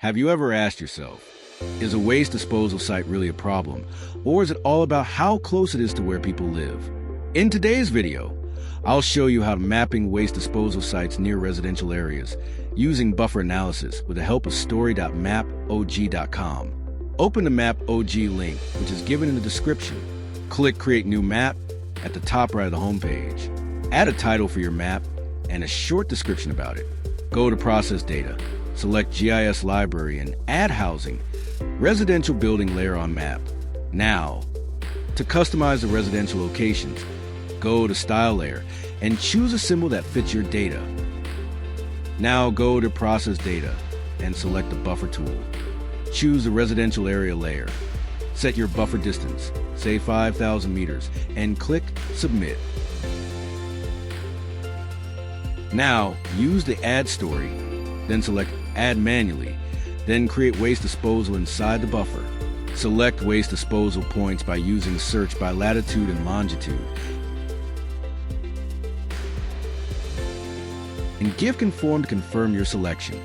Have you ever asked yourself, is a waste disposal site really a problem, or is it all about how close it is to where people live? In today's video, I'll show you how to mapping waste disposal sites near residential areas using buffer analysis with the help of story.mapog.com. Open the MAPOG link, which is given in the description. Click Create New Map at the top right of the homepage. Add a title for your map and a short description about it. Go to Process Data, select GIS Library, and add Housing, Residential Building layer on map. Now, to customize the residential locations, go to Style layer and choose a symbol that fits your data. Now go to Process Data and select the Buffer tool. Choose the residential area layer. Set your buffer distance, say 5,000 meters, and click Submit. Now, use the Add Story, then select Add Manually, then create waste disposal inside the buffer. Select waste disposal points by using search by latitude and longitude. And give Conform to confirm your selection.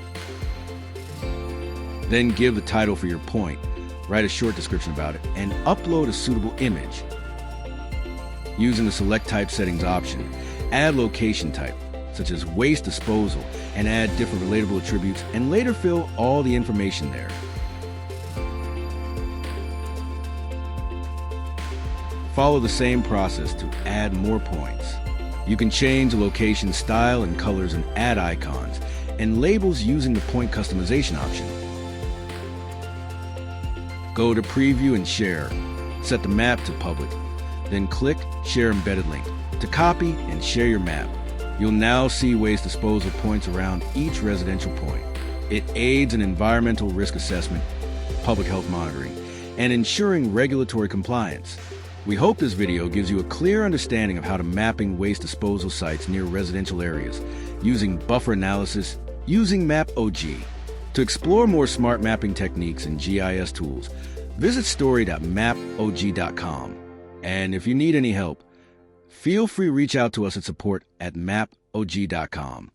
Then give the title for your point, write a short description about it, and upload a suitable image. Using the Select Type Settings option, add location type, such as waste disposal, and add different relatable attributes, and later fill all the information there. Follow the same process to add more points. You can change the location style and colors and add icons and labels using the point customization option. Go to Preview and Share. Set the map to public. Then click Share Embedded Link to copy and share your map. You'll now see waste disposal points around each residential point. It aids in environmental risk assessment, public health monitoring, and ensuring regulatory compliance. We hope this video gives you a clear understanding of how to mapping waste disposal sites near residential areas using buffer analysis using MAPOG. To explore more smart mapping techniques and GIS tools, visit story.mapog.com. And if you need any help, feel free to reach out to us at support@mapog.com.